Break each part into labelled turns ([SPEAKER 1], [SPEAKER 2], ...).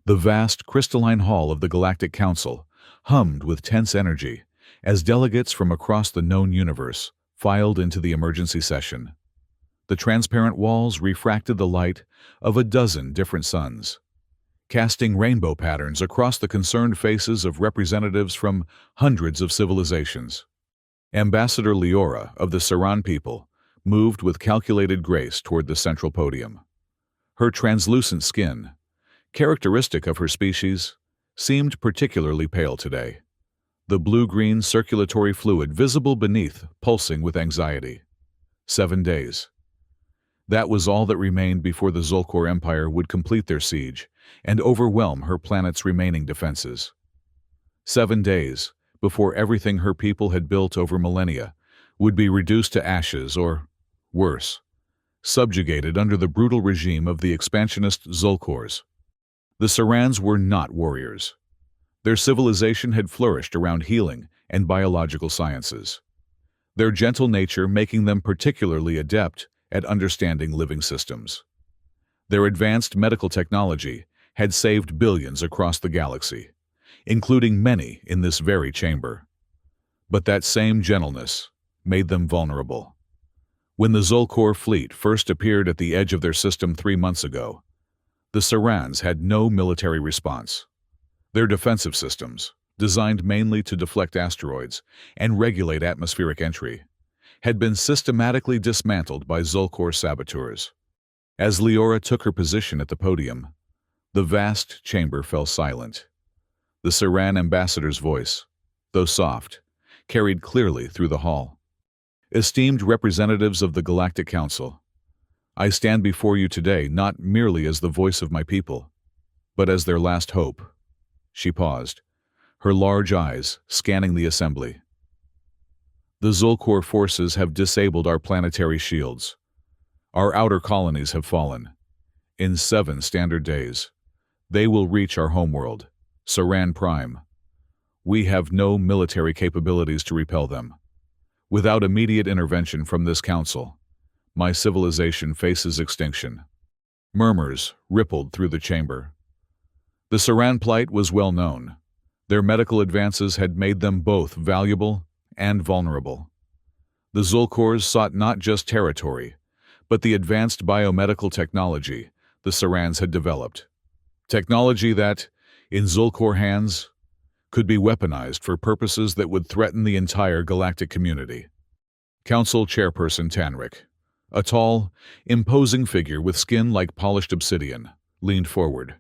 [SPEAKER 1] The vast crystalline hall of the Galactic Council hummed with tense energy as delegates from across the known universe filed into the emergency session. The transparent walls refracted the light of a dozen different suns, casting rainbow patterns across the concerned faces of representatives from hundreds of civilizations. Ambassador Leora of the Saran people moved with calculated grace toward the central podium. Her translucent skin, characteristic of her species, seemed particularly pale today, the blue-green circulatory fluid visible beneath pulsing with anxiety. 7 days. That was all that remained before the Zolkor Empire would complete their siege and overwhelm her planet's remaining defenses. 7 days before everything her people had built over millennia would be reduced to ashes or, worse, subjugated under the brutal regime of the expansionist Zolkors. The Sarans were not warriors. Their civilization had flourished around healing and biological sciences, their gentle nature making them particularly adept at understanding living systems. Their advanced medical technology had saved billions across the galaxy, including many in this very chamber. But that same gentleness made them vulnerable. When the Zolkor fleet first appeared at the edge of their system 3 months ago, the Sarans had no military response. Their defensive systems, designed mainly to deflect asteroids and regulate atmospheric entry, had been systematically dismantled by Zolkor saboteurs. As Leora took her position at the podium, the vast chamber fell silent. The Saran ambassador's voice, though soft, carried clearly through the hall. Esteemed representatives of the Galactic Council, I stand before you today not merely as the voice of my people, but as their last hope. She paused, her large eyes scanning the assembly. The Zolkor forces have disabled our planetary shields. Our outer colonies have fallen. In 7 standard days, they will reach our homeworld, Saran Prime. We have no military capabilities to repel them. Without immediate intervention from this council, my civilization faces extinction. Murmurs rippled through the chamber. The Saran plight was well known. Their medical advances had made them both valuable and vulnerable. The Zolkors sought not just territory, but the advanced biomedical technology the Sarans had developed. Technology that, in Zolkor hands, could be weaponized for purposes that would threaten the entire galactic community. Council Chairperson Tanric, a tall, imposing figure with skin like polished obsidian, leaned forward.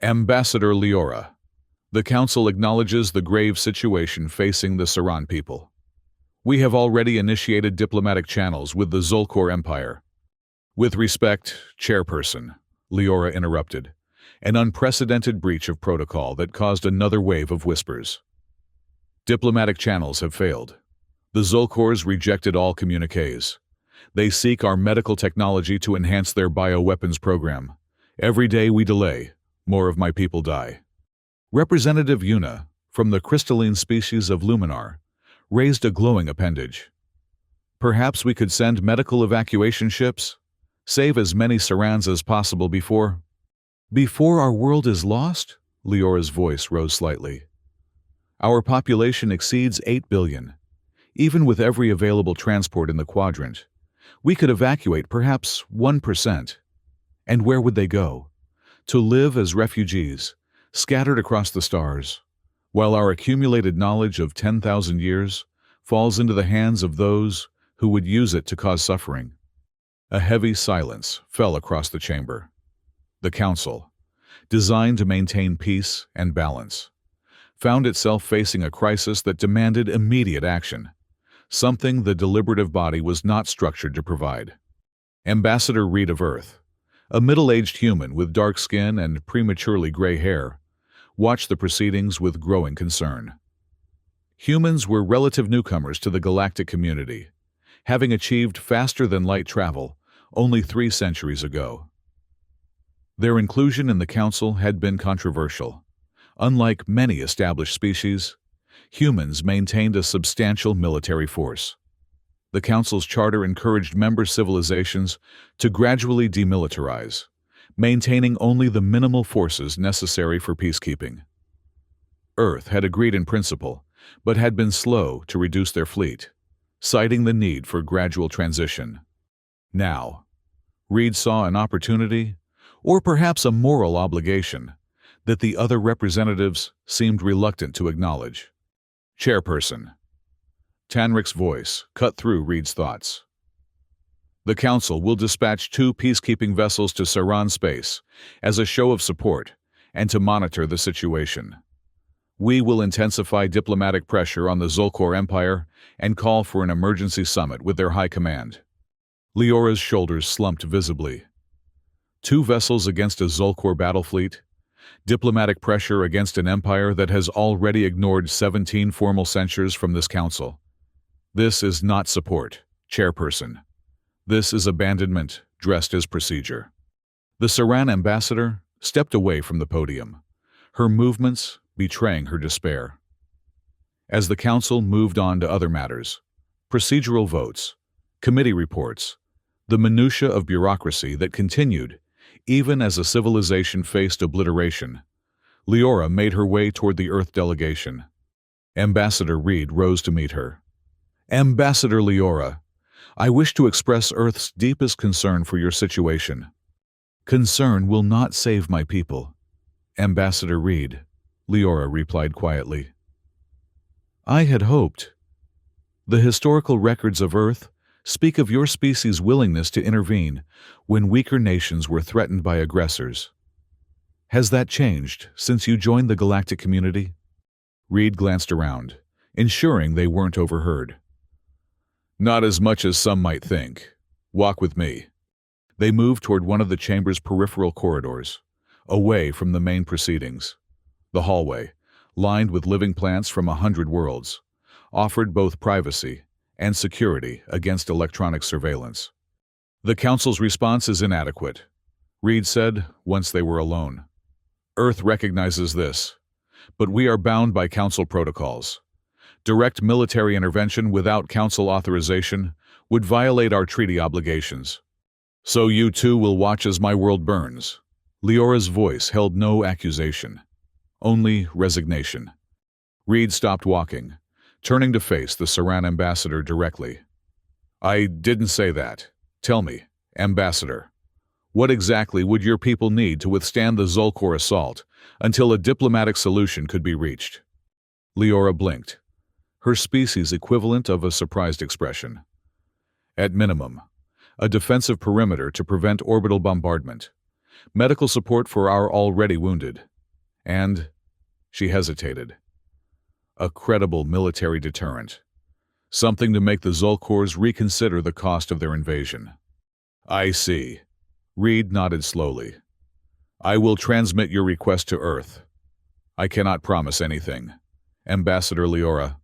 [SPEAKER 1] Ambassador Leora, the Council acknowledges the grave situation facing the Saran people. We have already initiated diplomatic channels with the Zolkor Empire. With respect, Chairperson, Leora interrupted, an unprecedented breach of protocol that caused another wave of whispers. Diplomatic channels have failed. The Zolkors rejected all communiques. They seek our medical technology to enhance their bioweapons program. Every day we delay, more of my people die. Representative Yuna, from the crystalline species of Luminar, raised a glowing appendage. Perhaps we could send medical evacuation ships? Save as many Sarans as possible before our world is lost? Leora's voice rose slightly. Our population exceeds 8 billion. Even with every available transport in the quadrant, we could evacuate perhaps 1%. And where would they go? To live as refugees, scattered across the stars, while our accumulated knowledge of 10,000 years falls into the hands of those who would use it to cause suffering. A heavy silence fell across the chamber. The Council, designed to maintain peace and balance, found itself facing a crisis that demanded immediate action, something the deliberative body was not structured to provide. Ambassador Reed of Earth, a middle-aged human with dark skin and prematurely gray hair, watched the proceedings with growing concern. Humans were relative newcomers to the galactic community, having achieved faster-than-light travel only 3 centuries ago. Their inclusion in the Council had been controversial. Unlike many established species, humans maintained a substantial military force. The Council's charter encouraged member civilizations to gradually demilitarize, maintaining only the minimal forces necessary for peacekeeping. Earth had agreed in principle, but had been slow to reduce their fleet, citing the need for gradual transition. Now, Reed saw an opportunity, or perhaps a moral obligation, that the other representatives seemed reluctant to acknowledge. Chairperson. Tanrick's voice cut through Reed's thoughts. The Council will dispatch 2 peacekeeping vessels to Saran space as a show of support and to monitor the situation. We will intensify diplomatic pressure on the Zolkor Empire and call for an emergency summit with their high command. Leora's shoulders slumped visibly. 2 vessels against a Zolkor battle fleet? Diplomatic pressure against an empire that has already ignored 17 formal censures from this council. This is not support, Chairperson. This is abandonment dressed as procedure. The Saran ambassador stepped away from the podium, her movements betraying her despair. As the council moved on to other matters, procedural votes, committee reports, the minutiae of bureaucracy that continued, even as a civilization faced obliteration, Leora made her way toward the Earth delegation. Ambassador Reed rose to meet her. Ambassador Leora, I wish to express Earth's deepest concern for your situation. Concern will not save my people. Ambassador Reed, Leora replied quietly. I had hoped. The historical records of Earth speak of your species' willingness to intervene when weaker nations were threatened by aggressors. Has that changed since you joined the galactic community? Reed glanced around, ensuring they weren't overheard. Not as much as some might think. Walk with me. They moved toward one of the chamber's peripheral corridors, away from the main proceedings. The hallway, lined with living plants from 100 worlds, offered both privacy and security against electronic surveillance. The Council's response is inadequate, Reed said once they were alone. Earth recognizes this, but we are bound by Council protocols. Direct military intervention without Council authorization would violate our treaty obligations. So you too will watch as my world burns. Leora's voice held no accusation, only resignation. Reed stopped walking, turning to face the Saran ambassador directly. I didn't say that. Tell me, ambassador, what exactly would your people need to withstand the Zolkor assault until a diplomatic solution could be reached? Leora blinked, her species equivalent of a surprised expression. At minimum, a defensive perimeter to prevent orbital bombardment, medical support for our already wounded, and, she hesitated, a credible military deterrent, something to make the Zolkors reconsider the cost of their invasion. I see. Reed nodded slowly. I will transmit your request to Earth. I cannot promise anything, Ambassador Leora,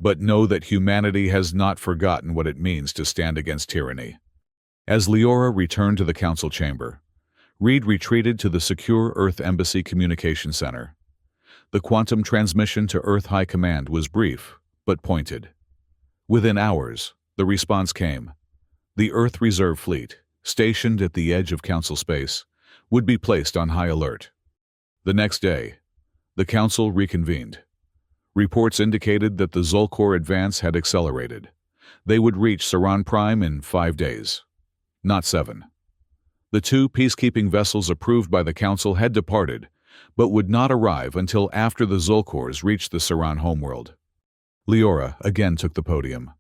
[SPEAKER 1] but know that humanity has not forgotten what it means to stand against tyranny. As Leora returned to the Council chamber, Reed retreated to the secure Earth Embassy Communication Center. The quantum transmission to Earth High Command was brief, but pointed. Within hours, the response came. The Earth Reserve Fleet, stationed at the edge of Council space, would be placed on high alert. The next day, the Council reconvened. Reports indicated that the Zolkor advance had accelerated. They would reach Saran Prime in 5 days, not 7. The 2 peacekeeping vessels approved by the Council had departed, but would not arrive until after the Zolkors reached the Saran homeworld. Leora again took the podium,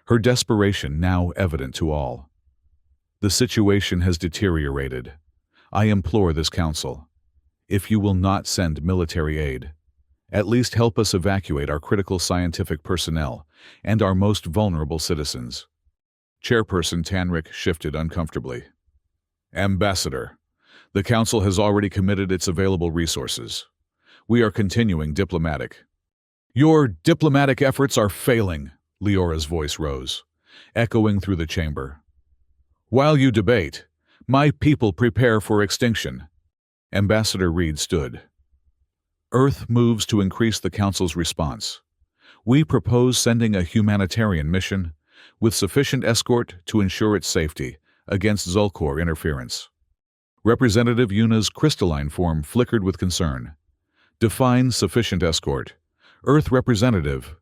[SPEAKER 1] her desperation now evident to all. The situation has deteriorated. I implore this Council, if you will not send military aid, at least help us evacuate our critical scientific personnel and our most vulnerable citizens. Chairperson Tanrick shifted uncomfortably. Ambassador, the Council has already committed its available resources. We are continuing diplomatic. Your diplomatic efforts are failing, Leora's voice rose, echoing through the chamber. While you debate, my people prepare for extinction. Ambassador Reed stood. Earth moves to increase the Council's response. We propose sending a humanitarian mission with sufficient escort to ensure its safety against Zolkor interference. Representative Yuna's crystalline form flickered with concern. Define sufficient escort. Earth representative.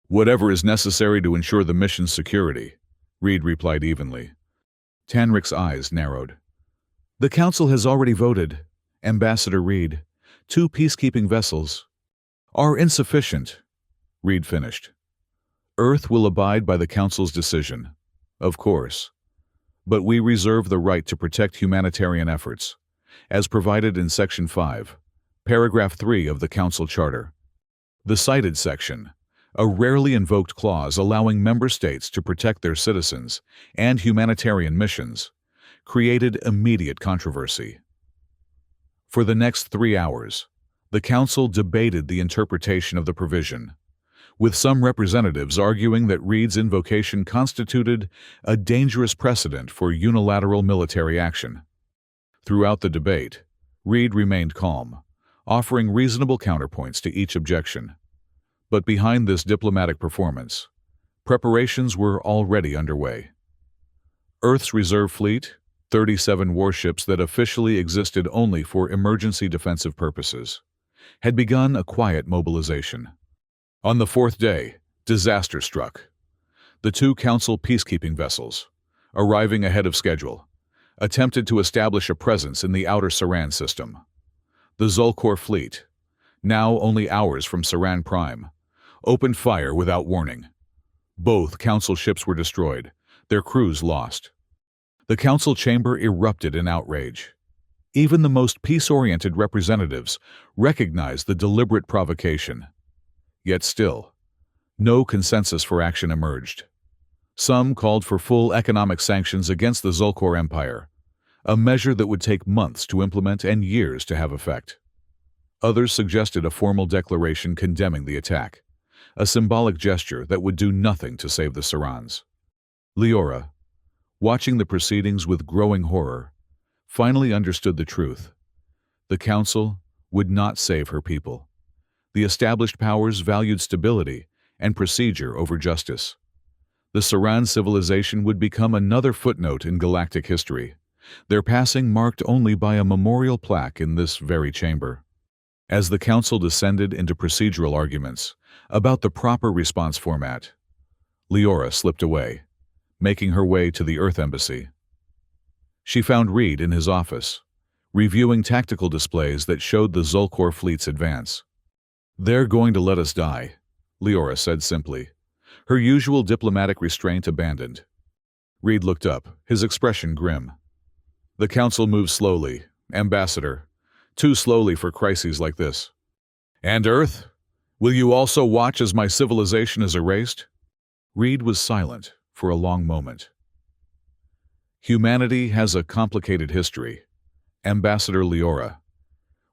[SPEAKER 1] Whatever is necessary to ensure the mission's security, Reed replied evenly. Tanrick's eyes narrowed. The Council has already voted, Ambassador Reed. 2 peacekeeping vessels are insufficient, Reed finished. Earth will abide by the Council's decision, of course. But we reserve the right to protect humanitarian efforts, as provided in Section 5, Paragraph 3 of the Council Charter. The cited section, a rarely invoked clause allowing member states to protect their citizens and humanitarian missions, created immediate controversy. For the next 3 hours, the Council debated the interpretation of the provision, with some representatives arguing that Reed's invocation constituted a dangerous precedent for unilateral military action. Throughout the debate, Reed remained calm, offering reasonable counterpoints to each objection. But behind this diplomatic performance, preparations were already underway. Earth's reserve fleet, 37 warships that officially existed only for emergency defensive purposes, had begun a quiet mobilization. On the 4th day, disaster struck. The 2 Council peacekeeping vessels, arriving ahead of schedule, attempted to establish a presence in the outer Saran system. The Zulkor fleet, now only hours from Saran Prime, opened fire without warning. Both Council ships were destroyed, their crews lost. The Council chamber erupted in outrage. Even the most peace-oriented representatives recognized the deliberate provocation. Yet still, no consensus for action emerged. Some called for full economic sanctions against the Zulkor Empire, a measure that would take months to implement and years to have effect. Others suggested a formal declaration condemning the attack, a symbolic gesture that would do nothing to save the Sarans. Leora, watching the proceedings with growing horror, finally understood the truth. The Council would not save her people. The established powers valued stability and procedure over justice. The Saran civilization would become another footnote in galactic history, their passing marked only by a memorial plaque in this very chamber. As the Council descended into procedural arguments about the proper response format, Leora slipped away, making her way to the Earth Embassy. She found Reed in his office, reviewing tactical displays that showed the Zulkor fleet's advance. "They're going to let us die," Leora said simply, her usual diplomatic restraint abandoned. Reed looked up, his expression grim. "The Council moves slowly, Ambassador, too slowly for crises like this. And Earth? Will you also watch as my civilization is erased?" Reed was silent for a long moment. "Humanity has a complicated history, Ambassador Leora.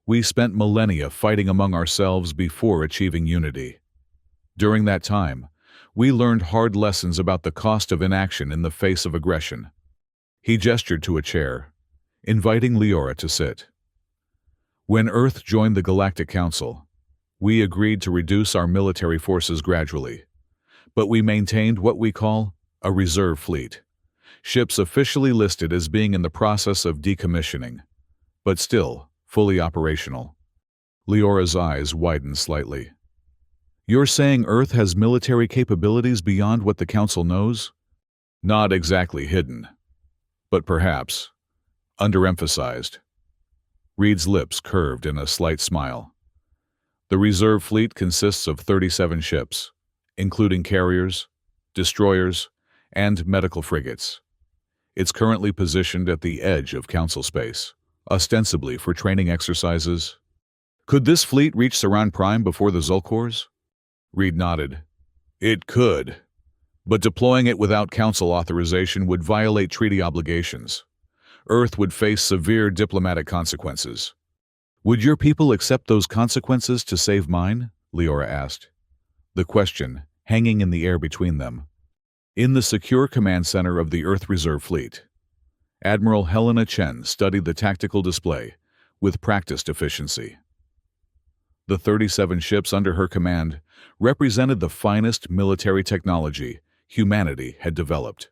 [SPEAKER 1] We spent millennia fighting among ourselves before achieving unity. During that time, we learned hard lessons about the cost of inaction in the face of aggression." He gestured to a chair, inviting Leora to sit. "When Earth joined the Galactic Council, we agreed to reduce our military forces gradually, but we maintained what we call a reserve fleet, ships officially listed as being in the process of decommissioning, but still fully operational." Leora's eyes widened slightly. "You're saying Earth has military capabilities beyond what the Council knows?" "Not exactly hidden, but perhaps underemphasized." Reed's lips curved in a slight smile. "The reserve fleet consists of 37 ships, including carriers, destroyers, and medical frigates. It's currently positioned at the edge of Council space, ostensibly for training exercises. Could this fleet reach Saran Prime before the Zulkors?" Reed nodded. "It could, but deploying it without Council authorization would violate treaty obligations. Earth would face severe diplomatic consequences." "Would your people accept those consequences to save mine?" Leora asked, the question hanging in the air between them. In the secure command center of the Earth Reserve Fleet, Admiral Helena Chen studied the tactical display with practiced efficiency. The 37 ships under her command represented the finest military technology humanity had developed.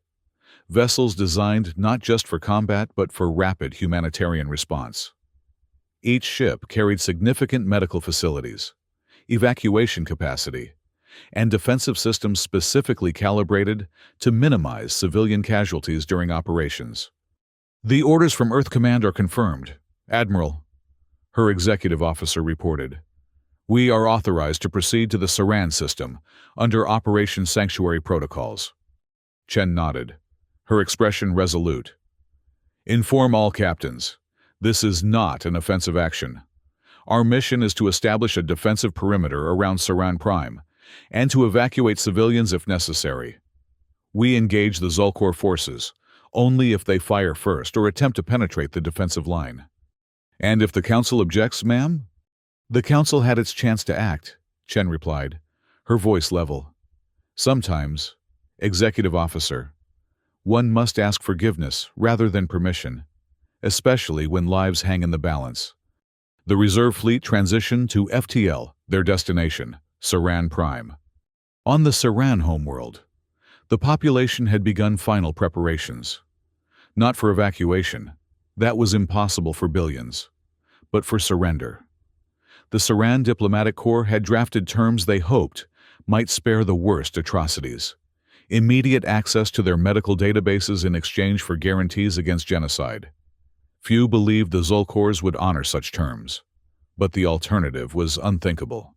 [SPEAKER 1] vessels designed not just for combat but for rapid humanitarian response. Each ship carried significant medical facilities, evacuation capacity, and defensive systems specifically calibrated to minimize civilian casualties during operations. "The orders from Earth Command are confirmed, Admiral," her executive officer reported. "We are authorized to proceed to the Saran system under Operation Sanctuary protocols." Chen nodded, her expression resolute. "Inform all captains. This is not an offensive action. Our mission is to establish a defensive perimeter around Saran Prime and to evacuate civilians if necessary. We engage the Zolkor forces only if they fire first or attempt to penetrate the defensive line." "And if the Council objects, ma'am?" "The Council had its chance to act," Chen replied, her voice level. "Sometimes, Executive Officer, one must ask forgiveness rather than permission, especially when lives hang in the balance." The Reserve Fleet transitioned to FTL, their destination, Saran Prime. On the Saran homeworld, the population had begun final preparations. Not for evacuation, that was impossible for billions, but for surrender. The Saran Diplomatic Corps had drafted terms they hoped might spare the worst atrocities: immediate access to their medical databases in exchange for guarantees against genocide. Few believed the Zolkors would honor such terms, but the alternative was unthinkable.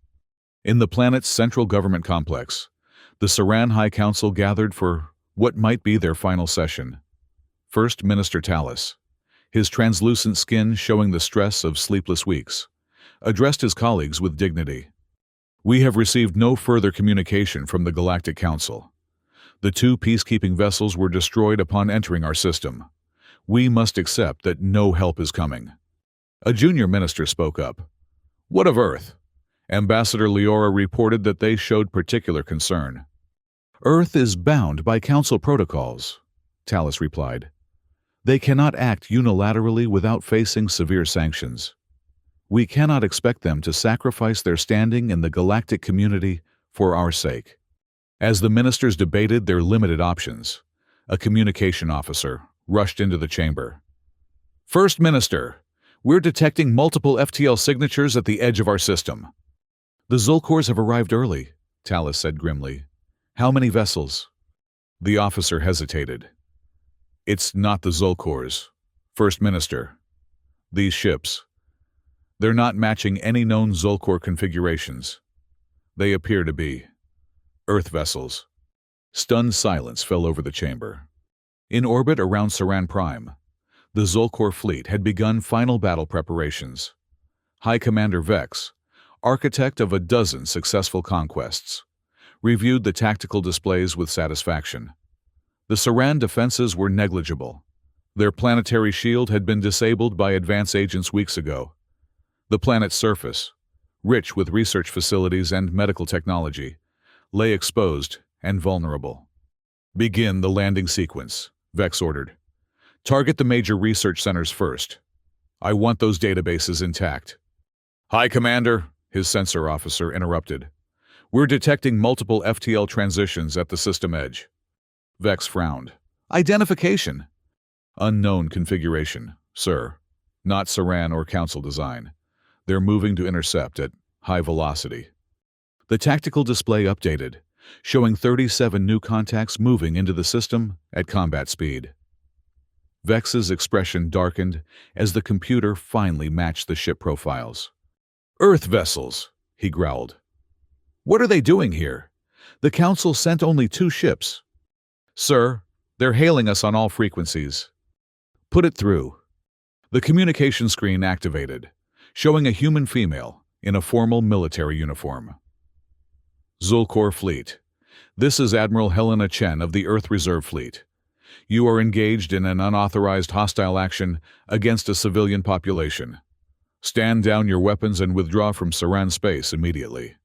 [SPEAKER 1] In the planet's central government complex, the Saran High Council gathered for what might be their final session. First Minister Talus, his translucent skin showing the stress of sleepless weeks, addressed his colleagues with dignity. "We have received no further communication from the Galactic Council. The 2 peacekeeping vessels were destroyed upon entering our system. We must accept that no help is coming." A junior minister spoke up. "What of Earth?" Ambassador Leora reported that they showed particular concern. "Earth is bound by Council protocols," Talus replied. "They cannot act unilaterally without facing severe sanctions. We cannot expect them to sacrifice their standing in the galactic community for our sake." As the ministers debated their limited options, a communication officer rushed into the chamber. "First Minister, we're detecting multiple FTL signatures at the edge of our system." "The Zolkors have arrived early," Talus said grimly. "How many vessels?" The officer hesitated. "It's not the Zolkors, First Minister. These ships, they're not matching any known Zolkor configurations. They appear to be Earth vessels." Stunned silence fell over the chamber. In orbit around Saran Prime, the Zolkor fleet had begun final battle preparations. High Commander Vex, architect of a dozen successful conquests, reviewed the tactical displays with satisfaction. The Saran defenses were negligible. Their planetary shield had been disabled by advance agents weeks ago. The planet's surface, rich with research facilities and medical technology, lay exposed and vulnerable. "Begin the landing sequence," Vex ordered. "Target the major research centers first. I want those databases intact." "High Commander," his sensor officer interrupted. "We're detecting multiple FTL transitions at the system edge." Vex frowned. "Identification?" "Unknown configuration, sir. Not Saran or Council design. They're moving to intercept at high velocity." The tactical display updated, showing 37 new contacts moving into the system at combat speed. Vex's expression darkened as the computer finally matched the ship profiles. "Earth vessels," he growled. "What are they doing here? The Council sent only 2 ships." "Sir, they're hailing us on all frequencies." "Put it through." The communication screen activated, showing a human female in a formal military uniform. "Zolkor Fleet. This is Admiral Helena Chen of the Earth Reserve Fleet. You are engaged in an unauthorized hostile action against a civilian population. Stand down your weapons and withdraw from Saran space immediately."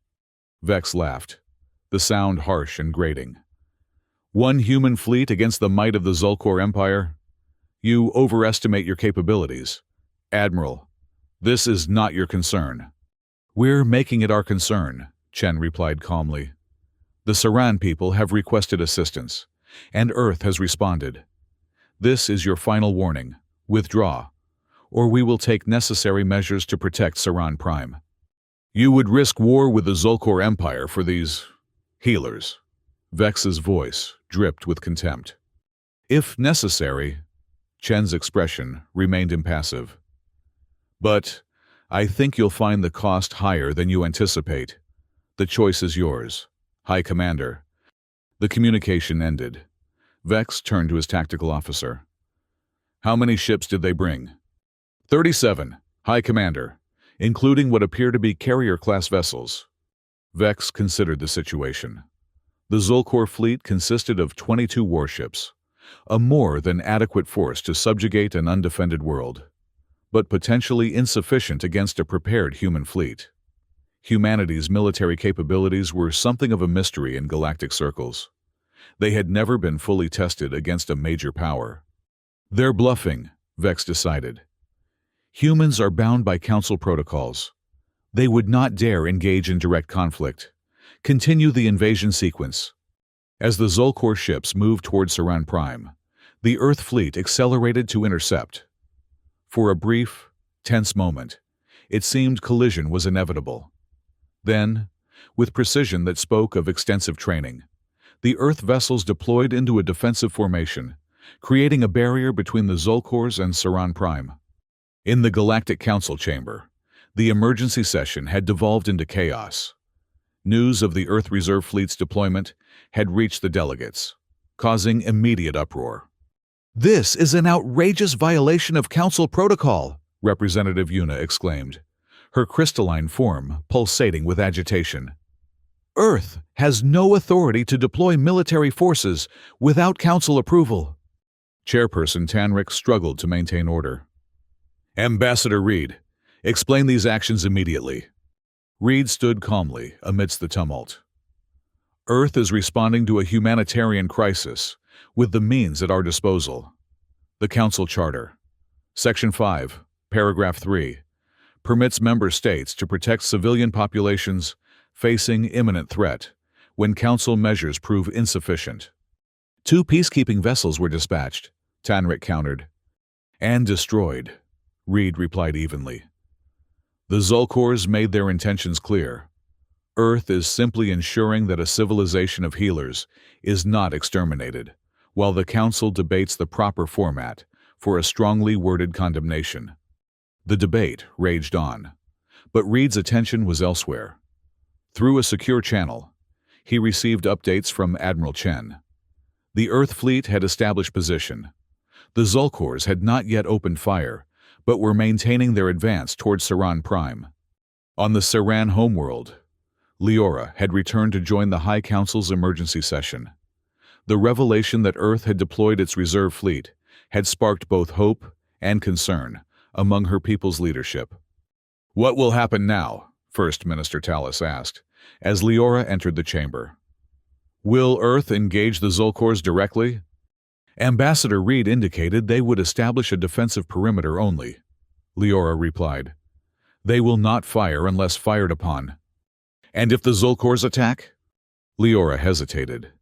[SPEAKER 1] Vex laughed, the sound harsh and grating. "One human fleet against the might of the Zolkor Empire? You overestimate your capabilities. Admiral, this is not your concern." "We're making it our concern," Chen replied calmly. "The Saran people have requested assistance, and Earth has responded. This is your final warning. Withdraw, or we will take necessary measures to protect Saran Prime. You would risk war with the Zolkor Empire for these healers. Vex's voice dripped with contempt. If necessary, Chen's expression remained impassive. But I think you'll find the cost higher than you anticipate. The choice is yours, High Commander. The communication ended. Vex turned to his tactical officer. How many ships did they bring? 37, High Commander, including what appear to be carrier-class vessels. Vex considered the situation. The Zolkor fleet consisted of 22 warships, a more than adequate force to subjugate an undefended world, but potentially insufficient against a prepared human fleet. Humanity's military capabilities were something of a mystery in galactic circles. They had never been fully tested against a major power. They're bluffing, Vex decided. Humans are bound by Council protocols. They would not dare engage in direct conflict. Continue the invasion sequence. As the Zolkor ships moved toward Saran Prime, the Earth fleet accelerated to intercept. For a brief, tense moment, it seemed collision was inevitable. Then, with precision that spoke of extensive training, the Earth vessels deployed into a defensive formation, creating a barrier between the Zolkors and Saran Prime. In the Galactic Council chamber, the emergency session had devolved into chaos. News of the Earth Reserve Fleet's deployment had reached the delegates, causing immediate uproar. "This is an outrageous violation of Council protocol," Representative Yuna exclaimed, her crystalline form pulsating with agitation. "Earth has no authority to deploy military forces without Council approval." Chairperson Tanric struggled to maintain order. "Ambassador Reed, explain these actions immediately." Reed stood calmly amidst the tumult. "Earth is responding to a humanitarian crisis with the means at our disposal. The Council Charter, Section 5, Paragraph 3, permits member states to protect civilian populations facing imminent threat when Council measures prove insufficient." 2 peacekeeping vessels were dispatched, Tanric countered. "And destroyed," Reed replied evenly. "The Zolkors made their intentions clear. Earth is simply ensuring that a civilization of healers is not exterminated, while the Council debates the proper format for a strongly worded condemnation." The debate raged on, but Reed's attention was elsewhere. Through a secure channel, he received updates from Admiral Chen. The Earth fleet had established position. The Zolkors had not yet opened fire, but were maintaining their advance toward Saran Prime. On the Saran homeworld, Leora had returned to join the High Council's emergency session. The revelation that Earth had deployed its reserve fleet had sparked both hope and concern among her people's leadership. "What will happen now?" First Minister Tallis asked, as Leora entered the chamber. "Will Earth engage the Zolkors directly?" Ambassador Reed indicated they would establish a defensive perimeter only. Leora replied, "They will not fire unless fired upon." "And if the Zolkors attack?" Leora hesitated.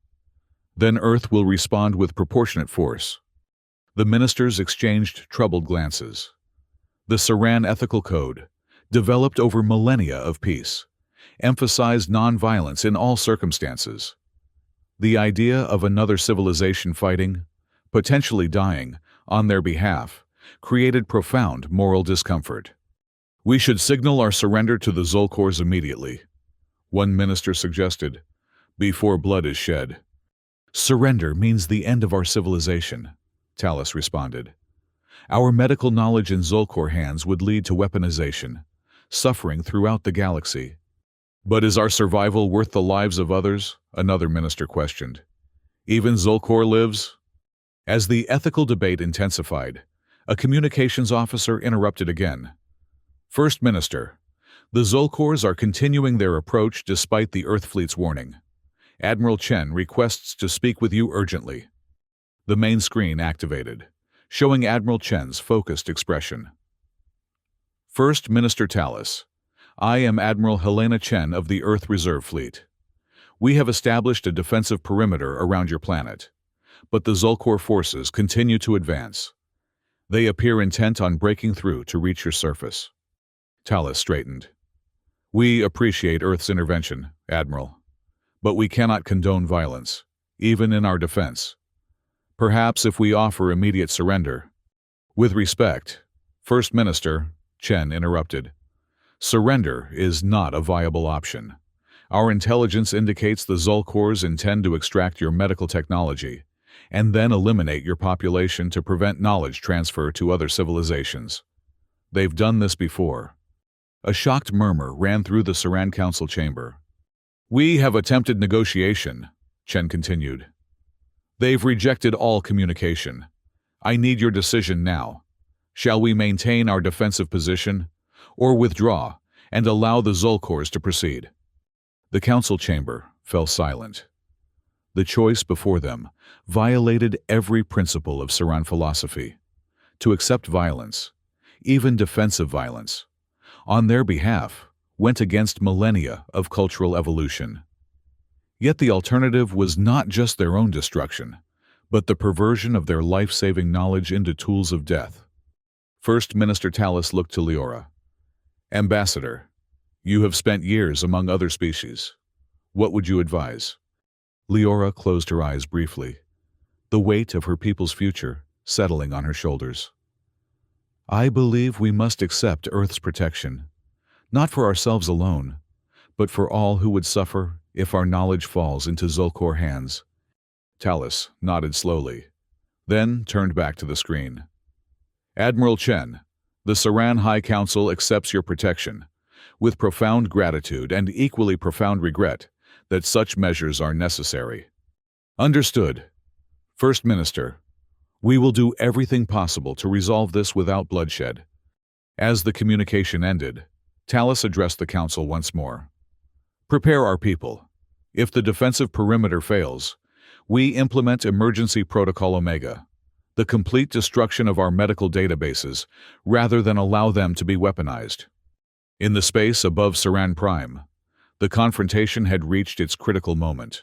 [SPEAKER 1] "Then Earth will respond with proportionate force." The ministers exchanged troubled glances. The Saran Ethical Code, developed over millennia of peace, emphasized nonviolence in all circumstances. The idea of another civilization fighting, potentially dying, on their behalf, created profound moral discomfort. "We should signal our surrender to the Zolkors immediately," one minister suggested, "before blood is shed." "Surrender means the end of our civilization," Tallis responded. "Our medical knowledge in Zolkor hands would lead to weaponization, suffering throughout the galaxy." "But is our survival worth the lives of others?" another minister questioned. "Even Zolkor lives?" As the ethical debate intensified, a communications officer interrupted again. "First Minister, the Zolkors are continuing their approach despite the Earth Fleet's warning. Admiral Chen requests to speak with you urgently." The main screen activated, showing Admiral Chen's focused expression. "First Minister Tallis, I am Admiral Helena Chen of the Earth Reserve Fleet. We have established a defensive perimeter around your planet. but the Zolkor forces continue to advance. They appear intent on breaking through to reach your surface. Talus straightened. We appreciate Earth's intervention, Admiral, but we cannot condone violence, even in our defense. Perhaps if we offer immediate surrender. With respect, First Minister, Chen interrupted. Surrender is not a viable option. Our intelligence indicates the Zolkors intend to extract your medical technology and then eliminate your population to prevent knowledge transfer to other civilizations. They've done this before. A shocked murmur ran through the Saran Council chamber. We have attempted negotiation, Chen continued. They've rejected all communication. I need your decision now. Shall we maintain our defensive position, or withdraw and allow the Zolkors to proceed? The council chamber fell silent. The choice before them violated every principle of Saran philosophy. To accept violence, even defensive violence, on their behalf, went against millennia of cultural evolution. Yet the alternative was not just their own destruction, but the perversion of their life-saving knowledge into tools of death. First Minister Talus looked to Leora. Ambassador, you have spent years among other species. What would you advise? Leora closed her eyes briefly, the weight of her people's future settling on her shoulders. I believe we must accept Earth's protection, not for ourselves alone, but for all who would suffer if our knowledge falls into Zolkor hands. Talus nodded slowly, then turned back to the screen. Admiral Chen, the Saran High Council accepts your protection, with profound gratitude and equally profound regret that such measures are necessary. Understood. First Minister, we will do everything possible to resolve this without bloodshed. As the communication ended, Talus addressed the Council once more. Prepare our people. If the defensive perimeter fails, we implement Emergency Protocol Omega, the complete destruction of our medical databases, rather than allow them to be weaponized. In the space above Saran Prime, the confrontation had reached its critical moment.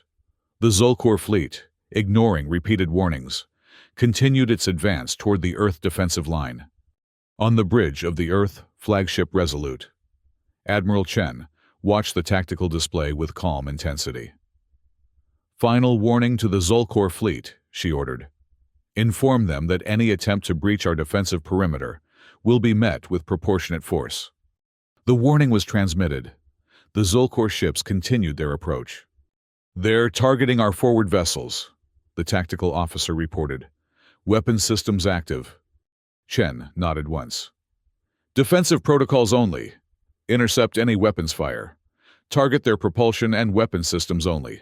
[SPEAKER 1] The Zolkor fleet, ignoring repeated warnings, continued its advance toward the Earth defensive line. On the bridge of the Earth flagship Resolute, Admiral Chen watched the tactical display with calm intensity. Final warning to the Zolkor fleet, she ordered. Inform them that any attempt to breach our defensive perimeter will be met with proportionate force. The warning was transmitted. The Zolkor ships continued their approach. They're targeting our forward vessels, the tactical officer reported. Weapon systems active. Chen nodded once. Defensive protocols only. Intercept any weapons fire. Target their propulsion and weapon systems only.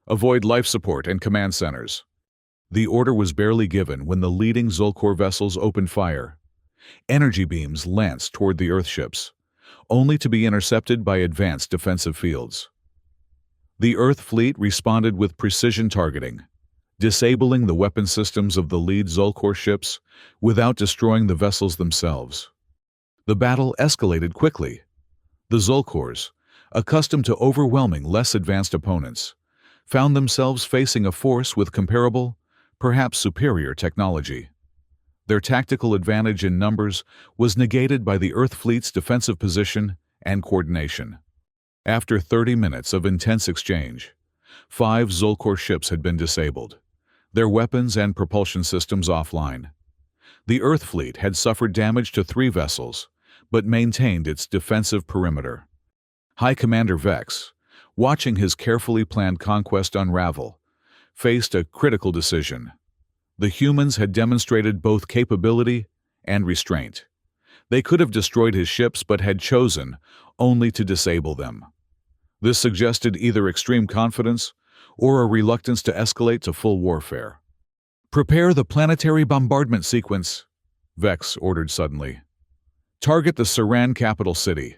[SPEAKER 1] Avoid life support and command centers. The order was barely given when the leading Zolkor vessels opened fire. Energy beams lanced toward the Earth ships, only to be intercepted by advanced defensive fields. The Earth fleet responded with precision targeting, disabling the weapon systems of the lead Zolkor ships without destroying the vessels themselves. The battle escalated quickly. The Zolkors, accustomed to overwhelming less advanced opponents, found themselves facing a force with comparable, perhaps superior technology. Their tactical advantage in numbers was negated by the Earth fleet's defensive position and coordination. After 30 minutes of intense exchange, 5 Zolkor ships had been disabled, their weapons and propulsion systems offline. The Earth fleet had suffered damage to 3 vessels, but maintained its defensive perimeter. High Commander Vex, watching his carefully planned conquest unravel, faced a critical decision. The humans had demonstrated both capability and restraint. They could have destroyed his ships but had chosen only to disable them. This suggested either extreme confidence or a reluctance to escalate to full warfare. Prepare the planetary bombardment sequence, Vex ordered suddenly. Target the Saran capital city.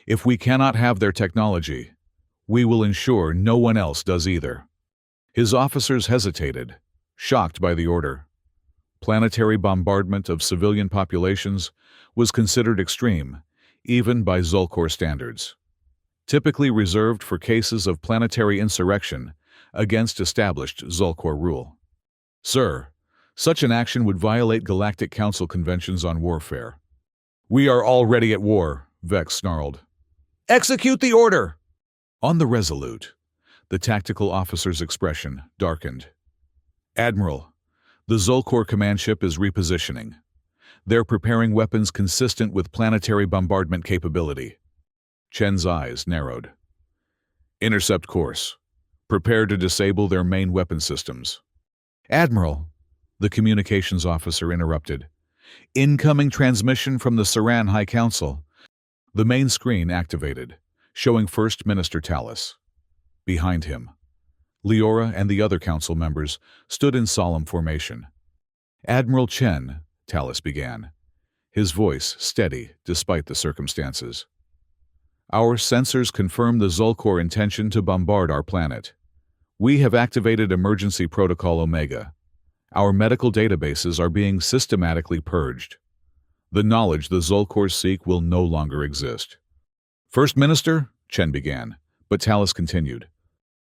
[SPEAKER 1] If we cannot have their technology, we will ensure no one else does either. His officers hesitated, shocked by the order. Planetary bombardment of civilian populations was considered extreme, even by Zolkor standards. Typically reserved for cases of planetary insurrection against established Zolkor rule. Sir, such an action would violate Galactic Council conventions on warfare. We are already at war, Vex snarled. Execute the order! On the Resolute, the tactical officer's expression darkened. Admiral, the Zolkor command ship is repositioning. They're preparing weapons consistent with planetary bombardment capability. Chen's eyes narrowed. Intercept course. Prepare to disable their main weapon systems. Admiral, the communications officer interrupted. Incoming transmission from the Saran High Council. The main screen activated, showing First Minister Tallis. Behind him, Leora and the other council members stood in solemn formation. Admiral Chen, Tallis began, his voice steady despite the circumstances. Our sensors confirm the Zolkor intention to bombard our planet. We have activated Emergency Protocol Omega. Our medical databases are being systematically purged. The knowledge the Zolkors seek will no longer exist. First Minister, Chen began, but Tallis continued.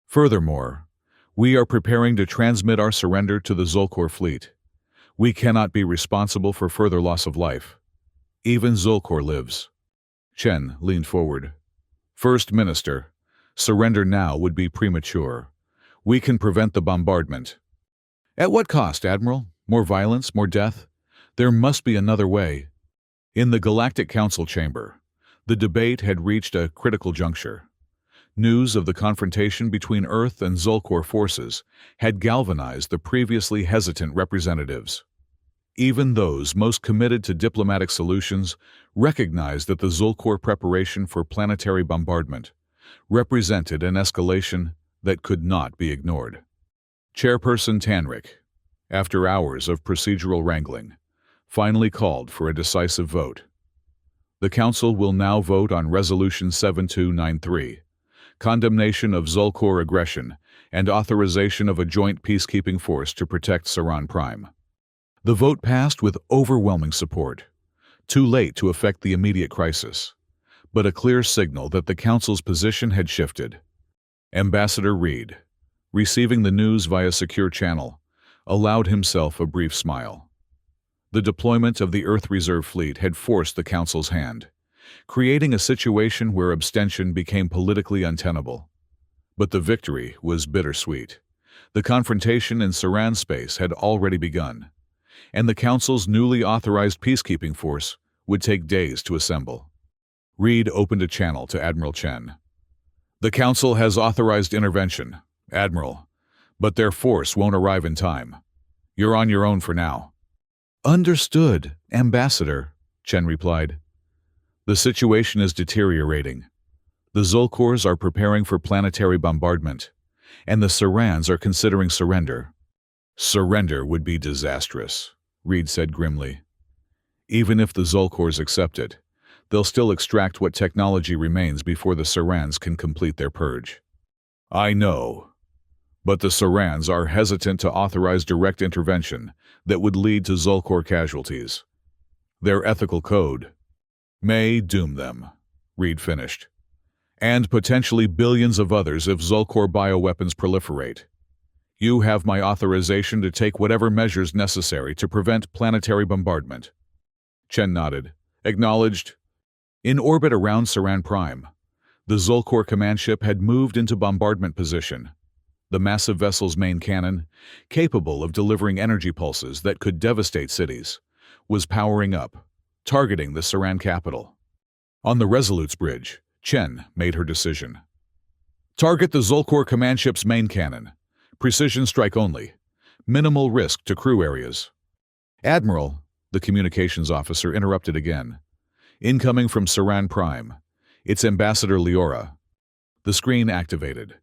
[SPEAKER 1] Furthermore, we are preparing to transmit our surrender to the Zolkor fleet. We cannot be responsible for further loss of life. Even Zolkor lives. Chen leaned forward. First Minister, surrender now would be premature. We can prevent the bombardment. At what cost, Admiral? More violence, more death? There must be another way. In the Galactic Council chamber, the debate had reached a critical juncture. News of the confrontation between Earth and Zolkor forces had galvanized the previously hesitant representatives. Even those most committed to diplomatic solutions recognized that the Zolkor preparation for planetary bombardment represented an escalation that could not be ignored. Chairperson Tanric, after hours of procedural wrangling, finally called for a decisive vote. The Council will now vote on Resolution 7293, condemnation of Zolkor aggression and authorization of a joint peacekeeping force to protect Saran Prime. The vote passed with overwhelming support, too late to affect the immediate crisis, but a clear signal that the Council's position had shifted. Ambassador Reed, receiving the news via secure channel, allowed himself a brief smile. The deployment of the Earth Reserve Fleet had forced the Council's hand, creating a situation where abstention became politically untenable. But the victory was bittersweet. The confrontation in Saran space had already begun, and the Council's newly authorized peacekeeping force would take days to assemble. Reed opened a channel to Admiral Chen. The Council has authorized intervention, Admiral, but their force won't arrive in time. You're on your own for now. Understood, Ambassador, Chen replied. The situation is deteriorating. The Zolkors are preparing for planetary bombardment, and the Sarans are considering surrender. Surrender would be disastrous, Reed said grimly. Even if the Zolkors accept it, they'll still extract what technology remains before the Sarans can complete their purge. I know, but the Sarans are hesitant to authorize direct intervention that would lead to Zolkor casualties. Their ethical code may doom them, Reed finished, and potentially billions of others if Zolkor bioweapons proliferate. You have my authorization to take whatever measures necessary to prevent planetary bombardment. Chen nodded, acknowledged. In orbit around Saran Prime, the Zolkor command ship had moved into bombardment position. The massive vessel's main cannon, capable of delivering energy pulses that could devastate cities, was powering up, targeting the Saran capital. On the Resolute's bridge, Chen made her decision. Target the Zolkor command ship's main cannon. Precision strike only. Minimal risk to crew areas. Admiral, the communications officer interrupted again. Incoming from Saran Prime. It's Ambassador Leora. The screen activated,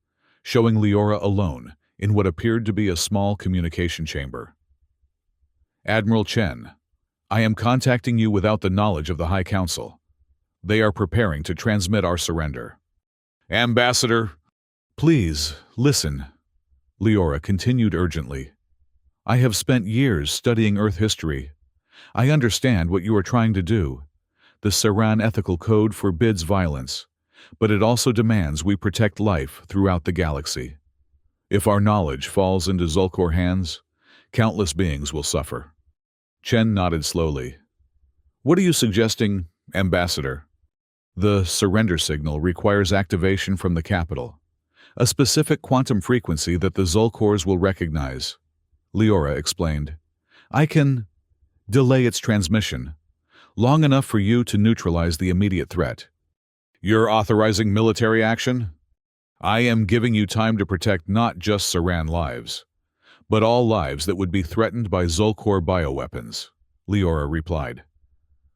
[SPEAKER 1] showing Leora alone in what appeared to be a small communication chamber. Admiral Chen, I am contacting you without the knowledge of the High Council. They are preparing to transmit our surrender. Ambassador, please, listen, Leora continued urgently. I have spent years studying Earth history. I understand what you are trying to do. The Saran ethical code forbids violence, but it also demands we protect life throughout the galaxy. If our knowledge falls into Zolkor hands, Countless beings will suffer. Chen nodded slowly. What are you suggesting, Ambassador? The surrender signal requires activation from the capital, a specific quantum frequency that the Zulkors will recognize, Leora explained. I can delay its transmission, long enough for you to neutralize the immediate threat. You're authorizing military action? I am giving you time to protect not just Saran lives, but all lives that would be threatened by Zulkor bioweapons, Leora replied.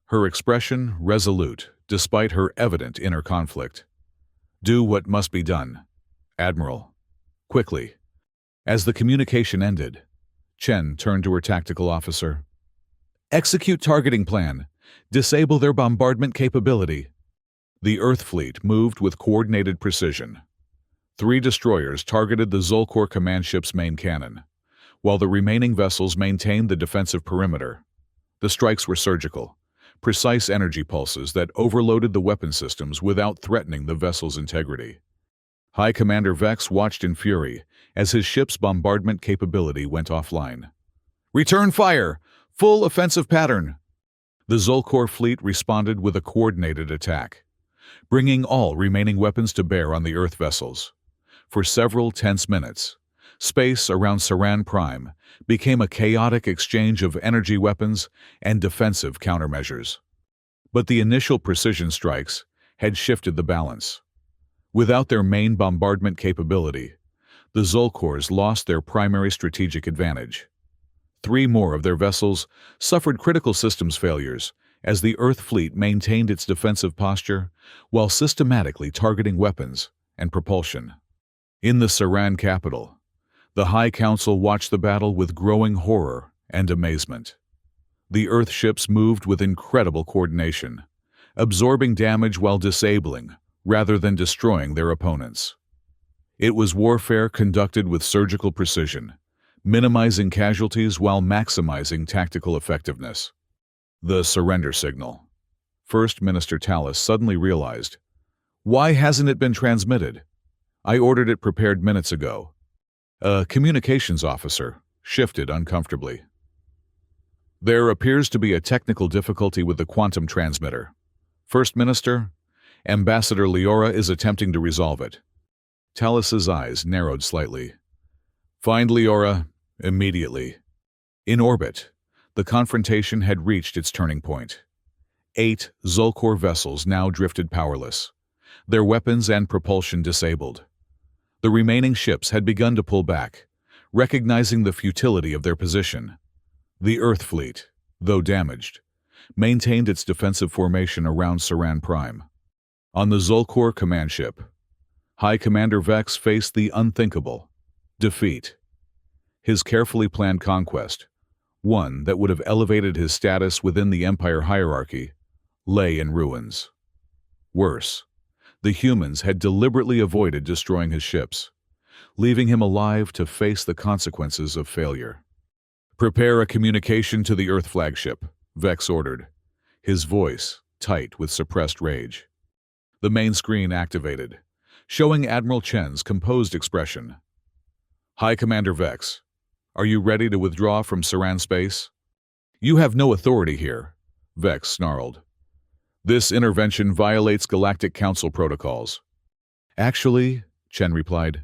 [SPEAKER 1] Her expression resolute, despite her evident inner conflict. Do what must be done, Admiral. Quickly. As the communication ended, Chen turned to her tactical officer. Execute targeting plan. Disable their bombardment capability. The Earth fleet moved with coordinated precision. 3 destroyers targeted the Zulkor command ship's main cannon, while the remaining vessels maintained the defensive perimeter. The strikes were surgical, precise energy pulses that overloaded the weapon systems without threatening the vessel's integrity. High Commander Vex watched in fury as his ship's bombardment capability went offline. Return fire! Full offensive pattern! The Zulkor fleet responded with a coordinated attack, bringing all remaining weapons to bear on the Earth vessels. For several tense minutes, space around Saran Prime became a chaotic exchange of energy weapons and defensive countermeasures. But the initial precision strikes had shifted the balance. Without their main bombardment capability, the Zulkors lost their primary strategic advantage. 3 more of their vessels suffered critical systems failures as the Earth fleet maintained its defensive posture while systematically targeting weapons and propulsion. In the Saran capital, the High Council watched the battle with growing horror and amazement. The Earth ships moved with incredible coordination, absorbing damage while disabling rather than destroying their opponents. It was warfare conducted with surgical precision, minimizing casualties while maximizing tactical effectiveness. The surrender signal. First Minister Tallis suddenly realized, why hasn't it been transmitted? I ordered it prepared minutes ago. A communications officer shifted uncomfortably. There appears to be a technical difficulty with the quantum transmitter. First Minister, Ambassador Leora is attempting to resolve it. Tallis's eyes narrowed slightly. Find Leora immediately. In orbit, the confrontation had reached its turning point. 8 Zulkor vessels now drifted powerless, their weapons and propulsion disabled. The remaining ships had begun to pull back, recognizing the futility of their position. The Earth fleet, though damaged, maintained its defensive formation around Saran Prime. On the Zulkor command ship, High Commander Vex faced the unthinkable: defeat. His carefully planned conquest, one that would have elevated his status within the Empire hierarchy, lay in ruins. Worse, the humans had deliberately avoided destroying his ships, leaving him alive to face the consequences of failure. Prepare a communication to the Earth flagship, Vex ordered, his voice tight with suppressed rage. The main screen activated, showing Admiral Chen's composed expression. High Commander Vex, are you ready to withdraw from Saran space? You have no authority here, Vex snarled. This intervention violates Galactic Council protocols. Actually, Chen replied,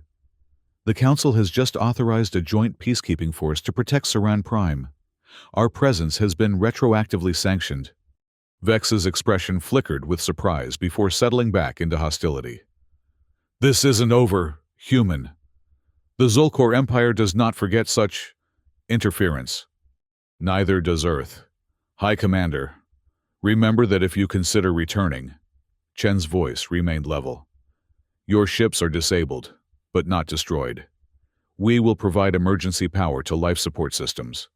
[SPEAKER 1] the Council has just authorized a joint peacekeeping force to protect Saran Prime. Our presence has been retroactively sanctioned. Vex's expression flickered with surprise before settling back into hostility. This isn't over, human. The Zulkor Empire does not forget such interference. Neither does Earth. High Commander, remember that if you consider returning, Chen's voice remained level. Your ships are disabled, but not destroyed. We will provide emergency power to life support systems,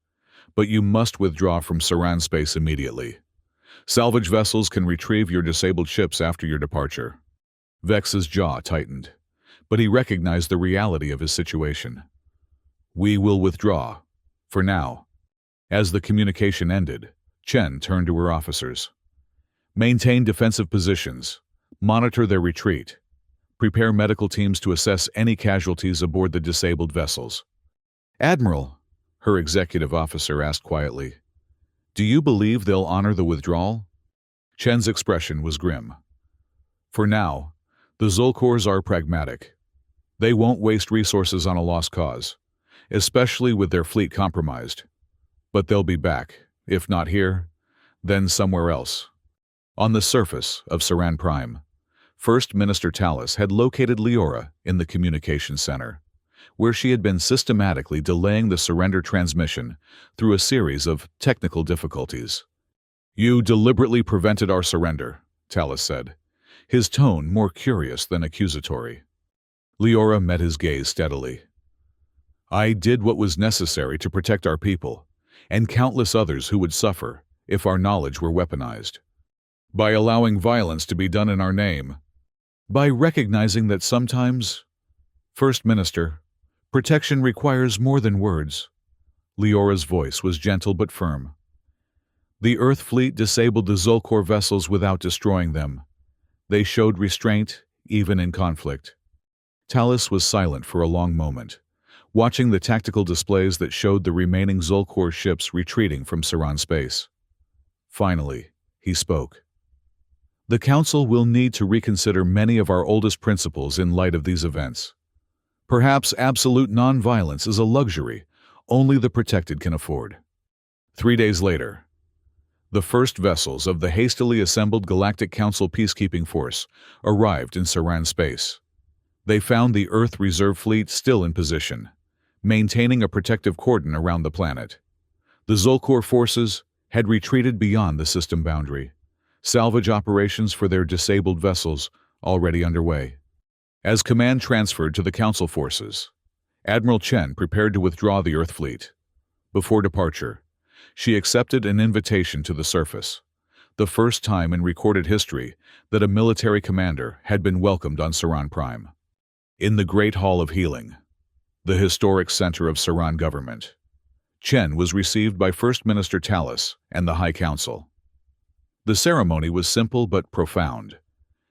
[SPEAKER 1] but you must withdraw from Saran space immediately. Salvage vessels can retrieve your disabled ships after your departure. Vex's jaw tightened, but he recognized the reality of his situation. We will withdraw, for now. As the communication ended, Chen turned to her officers. Maintain defensive positions, monitor their retreat, prepare medical teams to assess any casualties aboard the disabled vessels. Admiral, her executive officer asked quietly. "Do you believe they'll honor the withdrawal?" Chen's expression was grim. "For now, the Zolkors are pragmatic. They won't waste resources on a lost cause, especially with their fleet compromised. But they'll be back, if not here, then somewhere else." On the surface of Saran Prime, First Minister Tallis had located Leora in the communications center, where she had been systematically delaying the surrender transmission through a series of technical difficulties. "You deliberately prevented our surrender," Tallis said, his tone more curious than accusatory. Leora met his gaze steadily. "I did what was necessary to protect our people, and countless others who would suffer if our knowledge were weaponized. By allowing violence to be done in our name, by recognizing that sometimes, First Minister, protection requires more than words." Leora's voice was gentle but firm. "The Earth fleet disabled the Zolkor vessels without destroying them. They showed restraint, even in conflict." Tallis was silent for a long moment, watching the tactical displays that showed the remaining Zolkor ships retreating from Saran space. Finally, he spoke. "The Council will need to reconsider many of our oldest principles in light of these events. Perhaps absolute non-violence is a luxury only the protected can afford." 3 days later, the first vessels of the hastily assembled Galactic Council peacekeeping force arrived in Saran space. They found the Earth Reserve Fleet still in position, maintaining a protective cordon around the planet. The Zolkor forces had retreated beyond the system boundary, salvage operations for their disabled vessels already underway. As command transferred to the Council forces, Admiral Chen prepared to withdraw the Earth fleet. Before departure, she accepted an invitation to the surface, the first time in recorded history that a military commander had been welcomed on Saran Prime. In the Great Hall of Healing, the historic center of Saran government, Chen was received by First Minister Tallis and the High Council. The ceremony was simple but profound,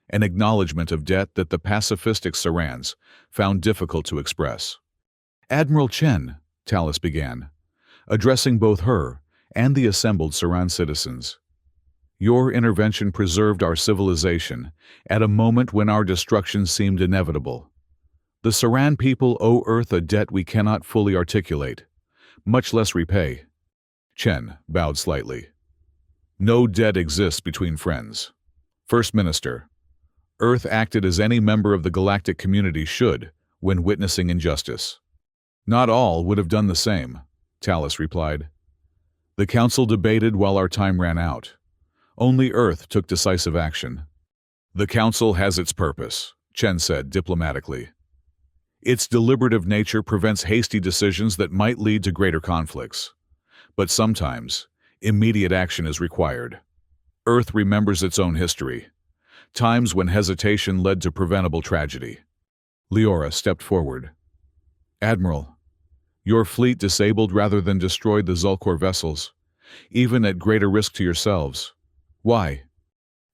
[SPEAKER 1] an acknowledgement of debt that the pacifistic Sarans found difficult to express. "Admiral Chen," Tallis began, addressing both her and the assembled Saran citizens, "your intervention preserved our civilization at a moment when our destruction seemed inevitable. The Saran people owe Earth a debt we cannot fully articulate, much less repay." Chen bowed slightly. "No debt exists between friends. First Minister, Earth acted as any member of the galactic community should when witnessing injustice." "Not all would have done the same," Tallis replied. "The Council debated while our time ran out. Only Earth took decisive action." "The Council has its purpose," Chen said diplomatically. "Its deliberative nature prevents hasty decisions that might lead to greater conflicts. But sometimes, immediate action is required. Earth remembers its own history, times when hesitation led to preventable tragedy." Leora stepped forward. "Admiral, your fleet disabled rather than destroyed the Zolkor vessels, even at greater risk to yourselves. Why?"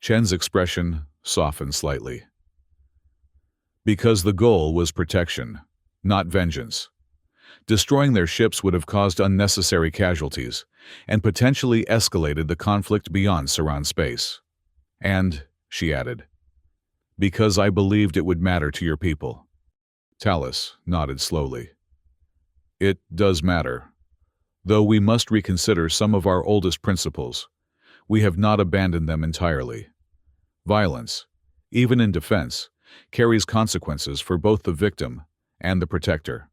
[SPEAKER 1] Chen's expression softened slightly. "Because the goal was protection, not vengeance. Destroying their ships would have caused unnecessary casualties and potentially escalated the conflict beyond Saran space. And," she added, "because I believed it would matter to your people." Tallis nodded slowly. "It does matter. Though we must reconsider some of our oldest principles, we have not abandoned them entirely. Violence, even in defense, carries consequences for both the victim and the protector."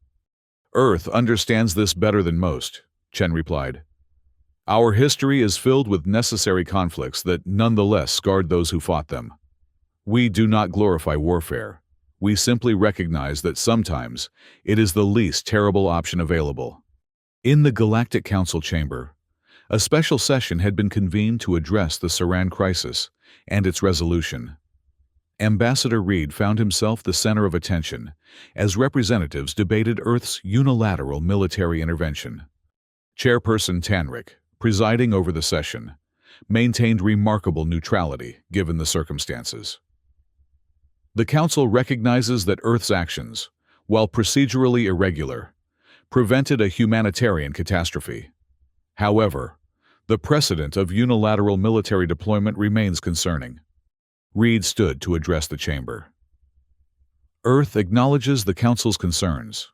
[SPEAKER 1] "Earth understands this better than most," Chen replied. "Our history is filled with necessary conflicts that nonetheless scarred those who fought them. We do not glorify warfare. We simply recognize that sometimes it is the least terrible option available." In the Galactic Council chamber, a special session had been convened to address the Saran crisis and its resolution. Ambassador Reed found himself the center of attention as representatives debated Earth's unilateral military intervention. Chairperson Tanric, presiding over the session, maintained remarkable neutrality given the circumstances. "The Council recognizes that Earth's actions, while procedurally irregular, prevented a humanitarian catastrophe. However, the precedent of unilateral military deployment remains concerning. Reed stood to address the chamber. Earth acknowledges the Council's concerns.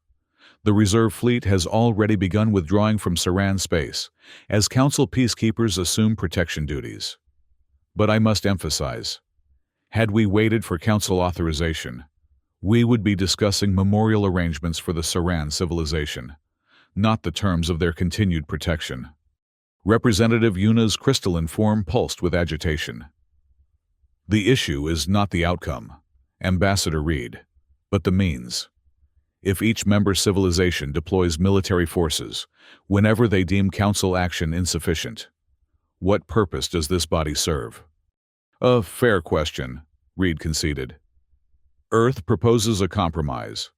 [SPEAKER 1] The reserve fleet has already begun withdrawing from Saran space, as Council peacekeepers assume protection duties. But I must emphasize, had we waited for Council authorization, we would be discussing memorial arrangements for the Saran civilization, not the terms of their continued protection. Representative Yuna's crystalline form pulsed with agitation. The issue is not the outcome, Ambassador Reed, but the means. If each member civilization deploys military forces whenever they deem Council action insufficient, what purpose does this body serve? A fair question, Reed conceded. Earth proposes a compromise,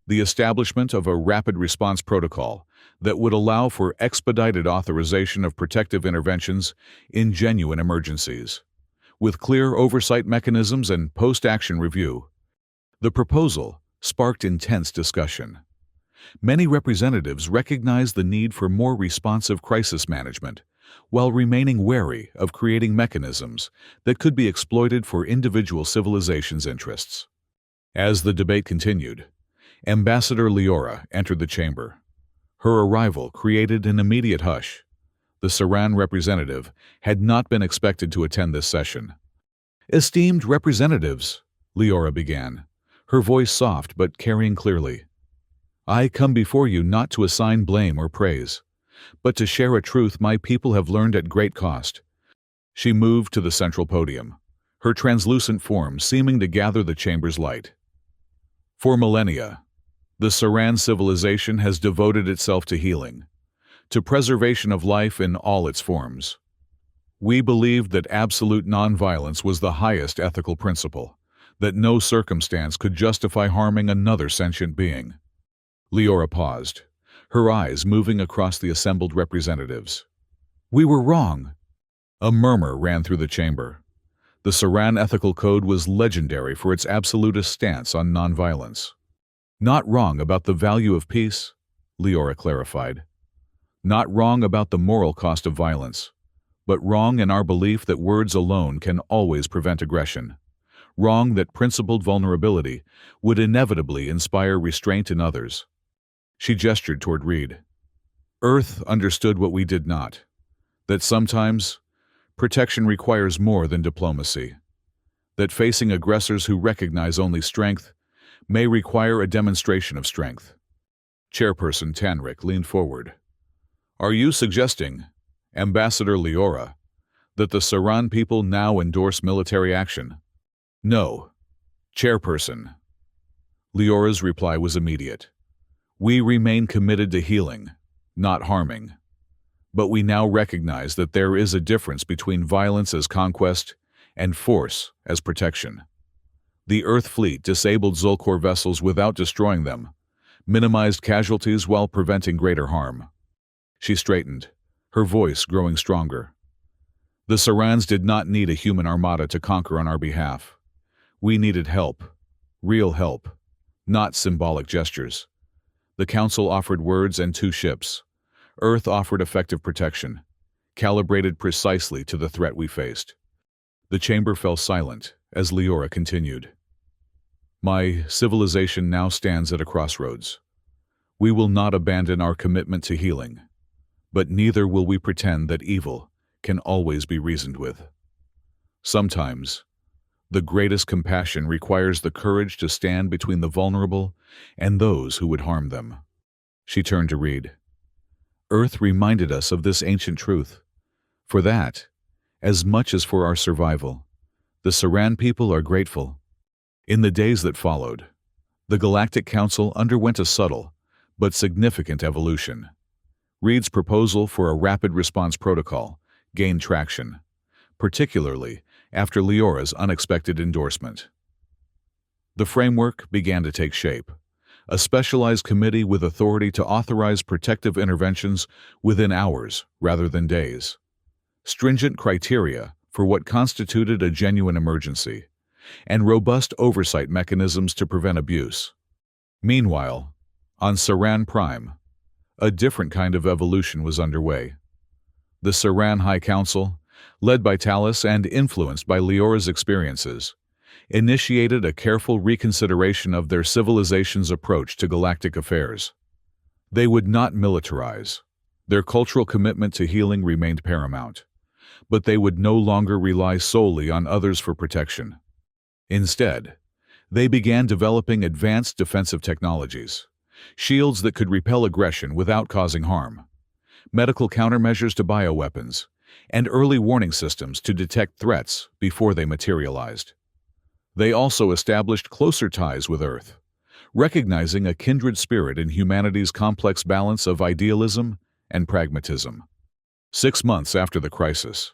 [SPEAKER 1] the establishment of a rapid response protocol that would allow for expedited authorization of protective interventions in genuine emergencies, with clear oversight mechanisms and post-action review. The proposal sparked intense discussion. Many representatives recognized the need for more responsive crisis management, while remaining wary of creating mechanisms that could be exploited for individual civilizations' interests. As the debate continued, Ambassador Leora entered the chamber. Her arrival created an immediate hush. The Saran representative had not been expected to attend this session. "Esteemed representatives," Leora began, her voice soft but carrying clearly, "I come before you not to assign blame or praise, but to share a truth my people have learned at great cost." She moved to the central podium, her translucent form seeming to gather the chamber's light. For millennia, the Saran civilization has devoted itself to healing, to preservation of life in all its forms. We believed that absolute nonviolence was the highest ethical principle, that no circumstance could justify harming another sentient being. Leora paused, her eyes moving across the assembled representatives. "We were wrong." A murmur ran through the chamber. The Saran ethical code was legendary for its absolutist stance on nonviolence. "Not wrong about the value of peace," Leora clarified. "Not wrong about the moral cost of violence, but wrong in our belief that words alone can always prevent aggression. Wrong that principled vulnerability would inevitably inspire restraint in others." She gestured toward Reed. "Earth understood what we did not, that sometimes protection requires more than diplomacy, that facing aggressors who recognize only strength may require a demonstration of strength." Chairperson Tanrick leaned forward. "Are you suggesting, Ambassador Leora, that the Saran people now endorse military action?" "No, Chairperson." Leora's reply was immediate. "We remain committed to healing, not harming. But we now recognize that there is a difference between violence as conquest and force as protection. The Earth fleet disabled Zolkor vessels without destroying them, minimized casualties while preventing greater harm." She straightened, her voice growing stronger. "The Sarans did not need a human armada to conquer on our behalf. We needed help, real help, not symbolic gestures. The Council offered words and 2 ships. Earth offered effective protection, calibrated precisely to the threat we faced." The chamber fell silent as Leora continued. "My civilization now stands at a crossroads. We will not abandon our commitment to healing, but neither will we pretend that evil can always be reasoned with. Sometimes, the greatest compassion requires the courage to stand between the vulnerable and those who would harm them." She turned to Reed. "Earth reminded us of this ancient truth. For that, as much as for our survival, the Saran people are grateful." In the days that followed, the Galactic Council underwent a subtle but significant evolution. Reed's proposal for a rapid response protocol gained traction, particularly after Leora's unexpected endorsement. The framework began to take shape, a specialized committee with authority to authorize protective interventions within hours rather than days. Stringent criteria for what constituted a genuine emergency, and robust oversight mechanisms to prevent abuse. Meanwhile, on Saran Prime, A different kind of evolution was underway. The Saran High Council, led by Talus and influenced by Leora's experiences, initiated a careful reconsideration of their civilization's approach to galactic affairs. They would not militarize. Their cultural commitment to healing remained paramount, but they would no longer rely solely on others for protection. Instead, they began developing advanced defensive technologies, shields that could repel aggression without causing harm, medical countermeasures to bioweapons, and early warning systems to detect threats before they materialized. They also established closer ties with Earth, recognizing a kindred spirit in humanity's complex balance of idealism and pragmatism. 6 months after the crisis,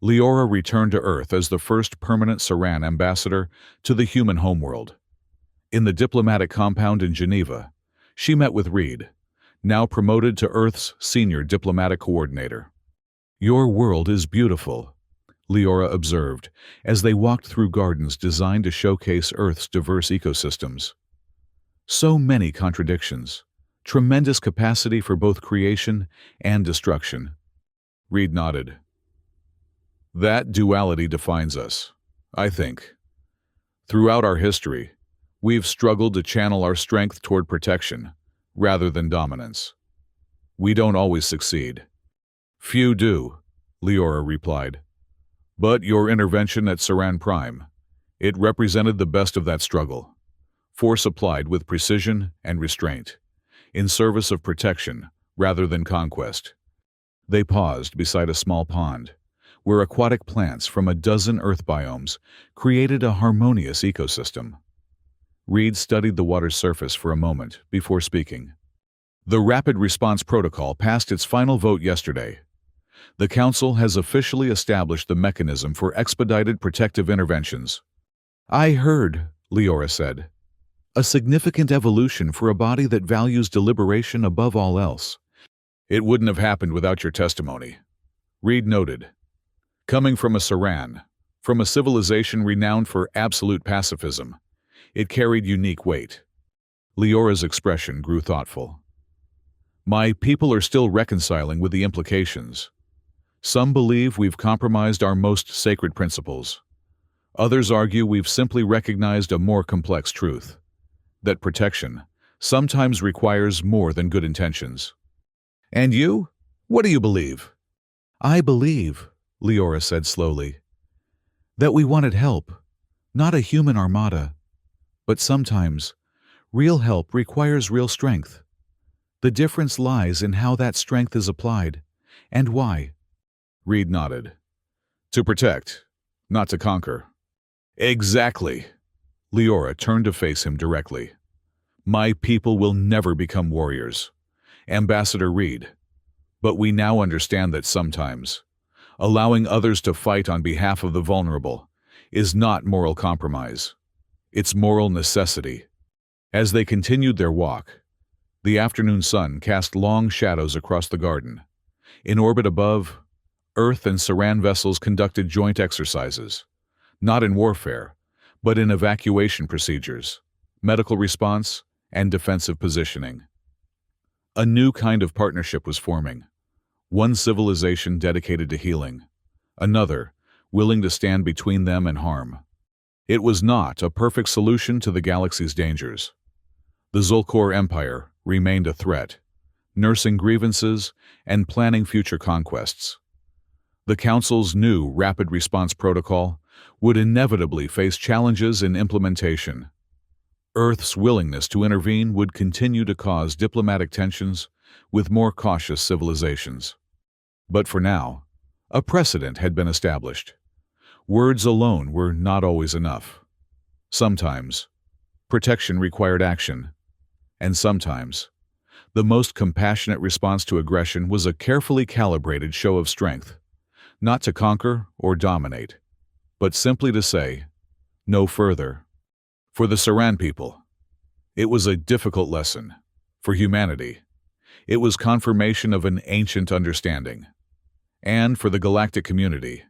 [SPEAKER 1] Leora returned to Earth as the first permanent Saran ambassador to the human homeworld. In the diplomatic compound in Geneva, she met with Reed, now promoted to Earth's senior diplomatic coordinator. "Your world is beautiful," Leora observed as they walked through gardens designed to showcase Earth's diverse ecosystems. "So many contradictions, tremendous capacity for both creation and destruction." Reed nodded. "That duality defines us, I think. Throughout our history, we've struggled to channel our strength toward protection rather than dominance. We don't always succeed." "Few do," Leora replied. "But your intervention at Saran Prime, it represented the best of that struggle. Force applied with precision and restraint, in service of protection rather than conquest." They paused beside a small pond, where aquatic plants from a dozen Earth biomes created a harmonious ecosystem. Reed studied the water's surface for a moment before speaking. "The Rapid Response Protocol passed its final vote yesterday. The Council has officially established the mechanism for expedited protective interventions." "I heard," Leora said. "A significant evolution for a body that values deliberation above all else." "It wouldn't have happened without your testimony," Reed noted. "Coming from a Saran, from a civilization renowned for absolute pacifism, it carried unique weight." Leora's expression grew thoughtful. "My people are still reconciling with the implications. Some believe we've compromised our most sacred principles. Others argue we've simply recognized a more complex truth, that protection sometimes requires more than good intentions." "And you? What do you believe?" "I believe," Leora said slowly, "that we wanted help, not a human armada. But sometimes, real help requires real strength. The difference lies in how that strength is applied, and why." Reed nodded. "To protect, not to conquer." "Exactly." Leora turned to face him directly. "My people will never become warriors, Ambassador Reed. But we now understand that sometimes, allowing others to fight on behalf of the vulnerable is not moral compromise. It's moral necessity." As they continued their walk, the afternoon sun cast long shadows across the garden. In orbit above, Earth and Saran vessels conducted joint exercises, not in warfare, but in evacuation procedures, medical response, and defensive positioning. A new kind of partnership was forming, one civilization dedicated to healing, another willing to stand between them and harm. It was not a perfect solution to the galaxy's dangers. The Zolkor Empire remained a threat, nursing grievances and planning future conquests. The Council's new Rapid Response Protocol would inevitably face challenges in implementation. Earth's willingness to intervene would continue to cause diplomatic tensions with more cautious civilizations. But for now, a precedent had been established. Words alone were not always enough. Sometimes, protection required action, and sometimes, the most compassionate response to aggression was a carefully calibrated show of strength, not to conquer or dominate, but simply to say, "No further." For the Saran people, it was a difficult lesson. For humanity, it was confirmation of an ancient understanding. And for the galactic community,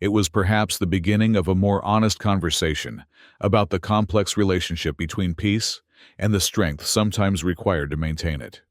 [SPEAKER 1] it was perhaps the beginning of a more honest conversation about the complex relationship between peace and the strength sometimes required to maintain it.